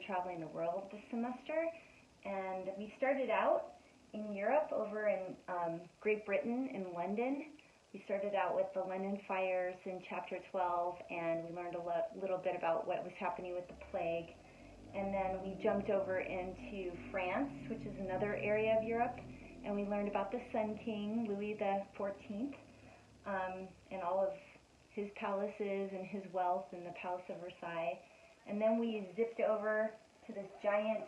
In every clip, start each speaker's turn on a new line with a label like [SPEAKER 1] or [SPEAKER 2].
[SPEAKER 1] traveling the world this semester, and we started out in Europe, over in Great Britain, in London. We started out with the London fires in chapter 12, and we learned a little bit about what was happening with the plague. And then we jumped over into France, which is another area of Europe, and we learned about the Sun King, Louis the 14th, and all of his palaces and his wealth in the Palace of Versailles. And then we zipped over to this giant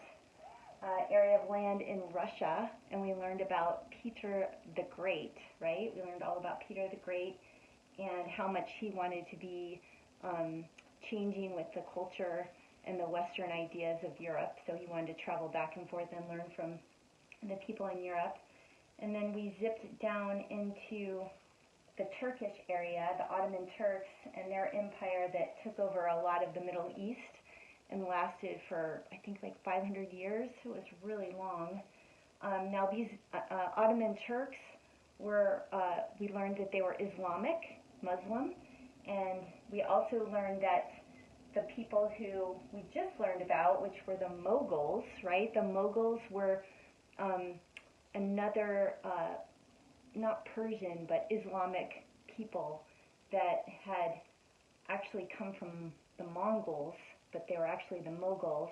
[SPEAKER 1] area of land in Russia, and we learned about Peter the Great, right? We learned all about Peter the Great and how much he wanted to be changing with the culture and the Western ideas of Europe. So he wanted to travel back and forth and learn from the people in Europe. And then we zipped down into the Turkish area, the Ottoman Turks, and their empire that took over a lot of the Middle East and lasted for, I think, like 500 years. It was really long. Now these Ottoman Turks were, we learned that they were Islamic, Muslim, and we also learned that the people who we just learned about, which were the Mughals, right? The Mughals were another, not Persian, but Islamic people that had actually come from the Mongols, but they were actually the Mughals,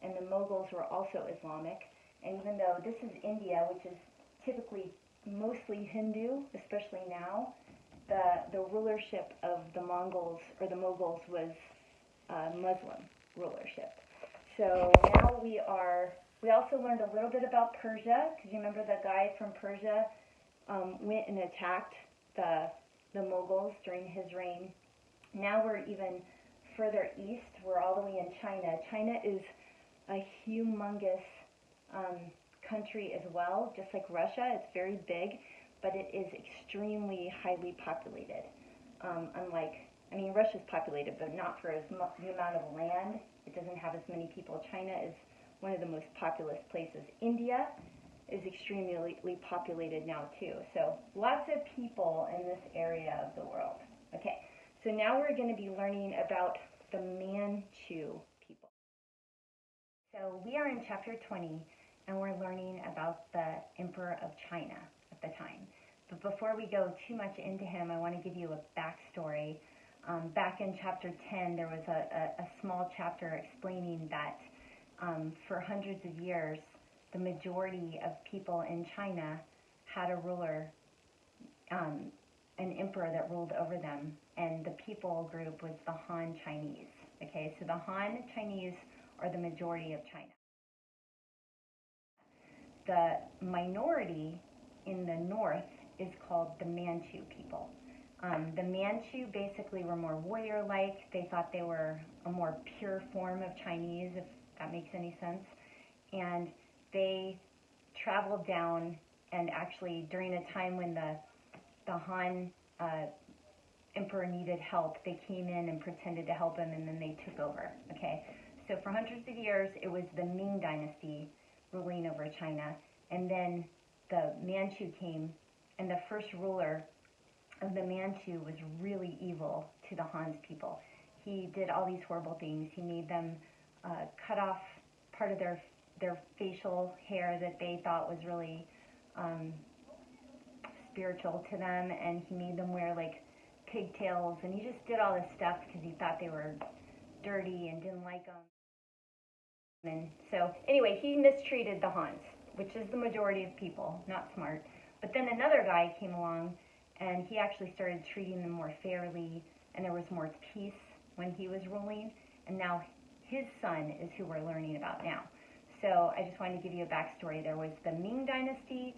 [SPEAKER 1] and the Mughals were also Islamic. And even though this is India, which is typically mostly Hindu, especially now, the rulership of the Mongols or the Mughals was Muslim rulership. So now we also learned a little bit about Persia, because you remember the guy from Persia went and attacked the Mughals during his reign. Now we're even further east. We're all the way in China. China is a humongous country as well, just like Russia. It's very big, but it is extremely highly populated. Russia's populated, but not for the amount of land. It doesn't have as many people. China is one of the most populous places. India is extremely populated now too. So lots of people in this area of the world. Okay, so now we're going to be learning about the Manchu people. So we are in chapter 20, and we're learning about the Emperor of China at the time. But before we go too much into him, I want to give you a backstory. Back in chapter 10, there was a small chapter explaining that for hundreds of years, the majority of people in China had a ruler, an emperor that ruled over them, and the people group was the Han Chinese. Okay, so the Han Chinese are the majority of China. The minority in the north is called the Manchu people. The Manchu basically were more warrior-like. They thought they were a more pure form of Chinese, if that makes any sense. And they traveled down, and actually during a time when the Han emperor needed help, they came in and pretended to help him, and then they took over. Okay, so for hundreds of years, it was the Ming dynasty ruling over China, and then the Manchu came, and the first ruler of the Manchu was really evil to the Han's people. He did all these horrible things. He made them cut off part of their facial hair that they thought was really spiritual to them, and he made them wear like pigtails, and he just did all this stuff because he thought they were dirty and didn't like them. And so anyway, he mistreated the Hans, which is the majority of people, not smart. But then another guy came along, and he actually started treating them more fairly, and there was more peace when he was ruling, and now his son is who we're learning about now. So I just wanted to give you a backstory. There was the Ming dynasty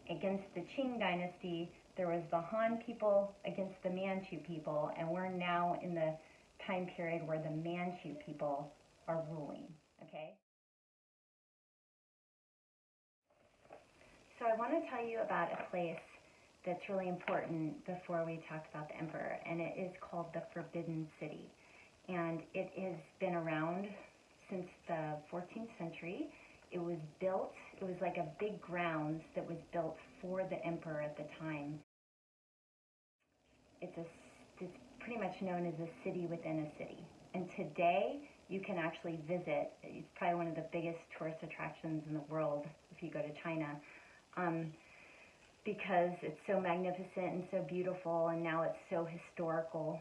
[SPEAKER 1] against the Qing dynasty. There was the Han people against the Manchu people, and we're now in the time period where the Manchu people are ruling, okay? So I want to tell you about a place that's really important before we talk about the emperor, and it is called the Forbidden City. And it has been around since the 14th century. It was built, it was like a big grounds that was built for the emperor at the time. It's pretty much known as a city within a city. And today, you can actually visit. It's probably one of the biggest tourist attractions in the world if you go to China, because it's so magnificent and so beautiful, and now it's so historical.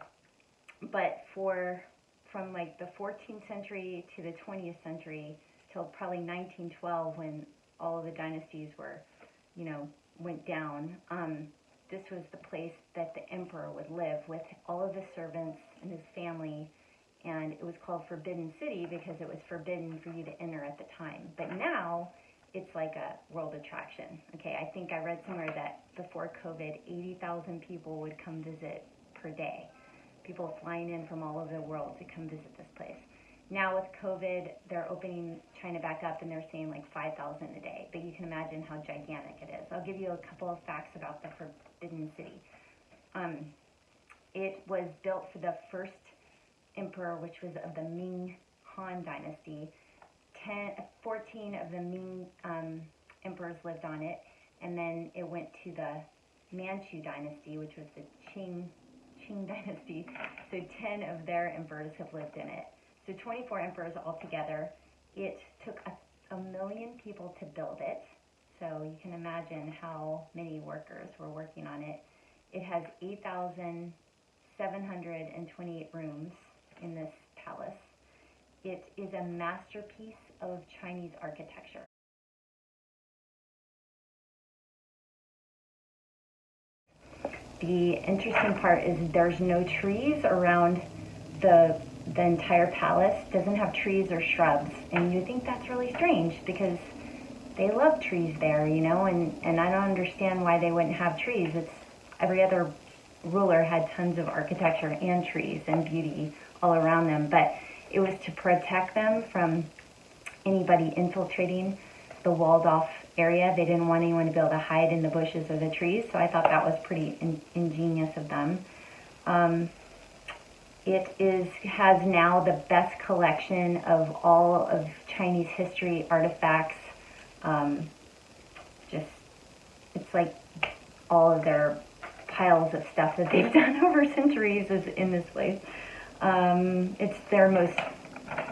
[SPEAKER 1] But from like the 14th century to the 20th century till probably 1912, when all of the dynasties were, went down, this was the place that the emperor would live with all of his servants and his family, and it was called Forbidden City because it was forbidden for you to enter at the time. But now it's like a world attraction. Okay, I think I read somewhere that before COVID, 80,000 people would come visit per day. People flying in from all over the world to come visit this place. Now with COVID, they're opening China back up, and they're saying like 5,000 a day. But you can imagine how gigantic it is. I'll give you a couple of facts about the Forbidden City. It was built for the first emperor, which was of the Ming Han dynasty. 14 of the Ming emperors lived on it, and then it went to the Manchu dynasty, which was the Qing dynasty. So 10 of their emperors have lived in it. So 24 emperors altogether. It took a million people to build it, so you can imagine how many workers were working on it. It has 8,728 rooms in this palace. It is a masterpiece of Chinese architecture. The interesting part is there's no trees around the entire palace. It doesn't have trees or shrubs, and you think that's really strange because they love trees there, and I don't understand why they wouldn't have trees. It's every other ruler had tons of architecture and trees and beauty all around them, but it was to protect them from anybody infiltrating the walled off area. They didn't want anyone to be able to hide in the bushes or the trees, so I thought that was pretty ingenious of them. It has now the best collection of all of Chinese history artifacts. It's like all of their piles of stuff that they've done over centuries is in this place. It's their most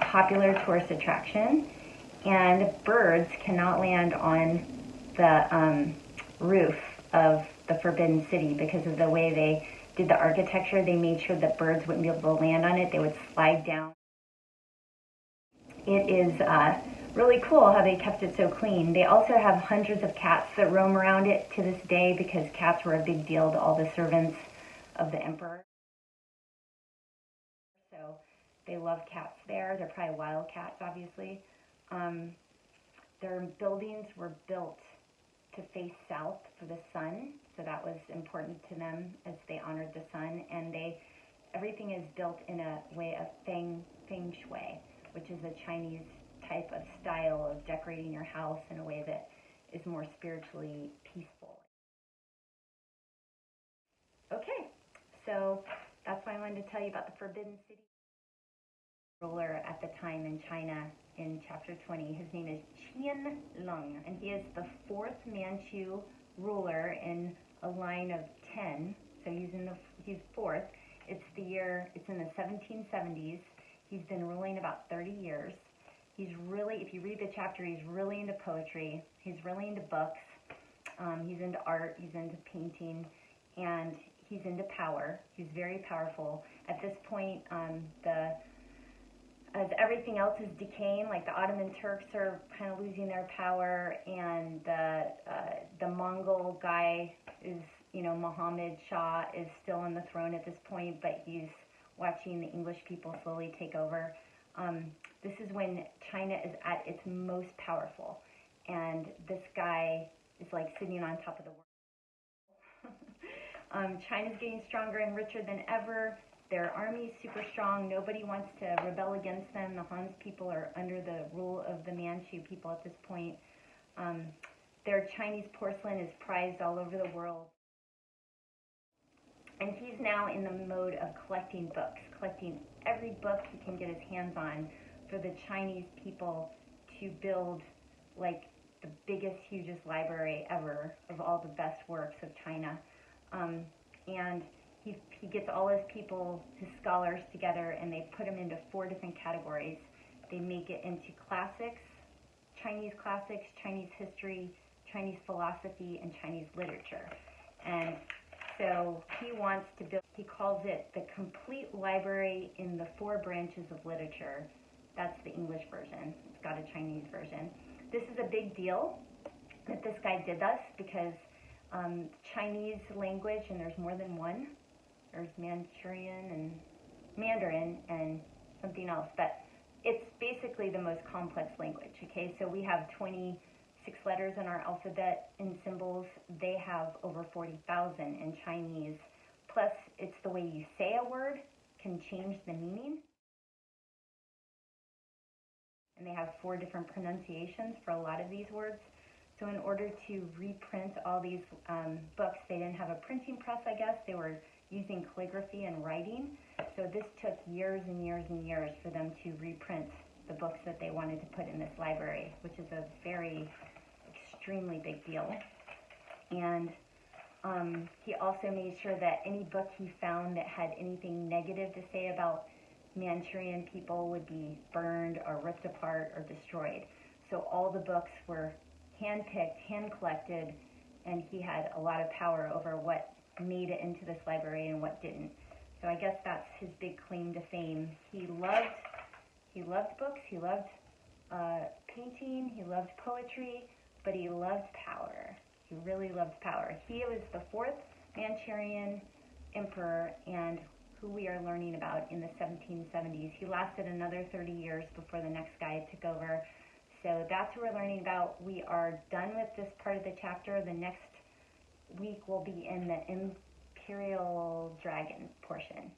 [SPEAKER 1] popular tourist attraction, and birds cannot land on the roof of the Forbidden City because of the way they did the architecture. They made sure that birds wouldn't be able to land on it. They would slide down. It is really cool how they kept it so clean. They also have hundreds of cats that roam around it to this day because cats were a big deal to all the servants of the emperor. So they love cats there. They're probably wild cats, obviously. Their buildings were built to face south for the sun, so that was important to them as they honored the sun. And everything is built in a way of feng shui, which is a Chinese type of style of decorating your house in a way that is more spiritually peaceful. Okay, so that's why I wanted to tell you about the Forbidden City. Ruler at the time in China in chapter 20. His name is Qian Lung, and he is the fourth Manchu ruler in a line of 10. So he's fourth. It's in the 1770s. He's been ruling about 30 years. He's really, if you read the chapter, he's really into poetry. He's really into books. He's into art. He's into painting, and he's into power. He's very powerful. At this point, as everything else is decaying, like the Ottoman Turks are kind of losing their power, and the Mongol guy is, Muhammad Shah is still on the throne at this point, but he's watching the English people slowly take over. This is when China is at its most powerful, and this guy is like sitting on top of the world. China's getting stronger and richer than ever. Their army is super strong. Nobody wants to rebel against them. The Han's people are under the rule of the Manchu people at this point. Their Chinese porcelain is prized all over the world. And he's now in the mode of collecting books, collecting every book he can get his hands on for the Chinese people to build like the biggest, hugest library ever of all the best works of China. And he gets all his people, his scholars together, and they put them into 4 different categories. They make it into classics, Chinese history, Chinese philosophy, and Chinese literature. And so he wants to build, he calls it the complete library in the 4 branches of literature. That's the English version. It's got a Chinese version. This is a big deal that this guy did this because Chinese language, and there's more than one. There's Mandarin and something else, but it's basically the most complex language. Okay, so we have 26 letters in our alphabet and symbols. They have over 40,000 in Chinese. Plus, it's the way you say a word can change the meaning. And they have 4 different pronunciations for a lot of these words. So in order to reprint all these books, they didn't have a printing press, I guess. They were using calligraphy and writing. So this took years and years and years for them to reprint the books that they wanted to put in this library, which is a very extremely big deal. And he also made sure that any book he found that had anything negative to say about Manchurian people would be burned or ripped apart or destroyed. So all the books were hand-picked, hand-collected, and he had a lot of power over what made it into this library and what didn't. So I guess that's his big claim to fame. He loved books, he loved painting, he loved poetry, but he loved power. He really loved power. He was the 4th Manchurian emperor, and who we are learning about in the 1770s. He lasted another 30 years before the next guy took over. So that's what we're learning about. We are done with this part of the chapter. The next week will be in the Imperial Dragon portion.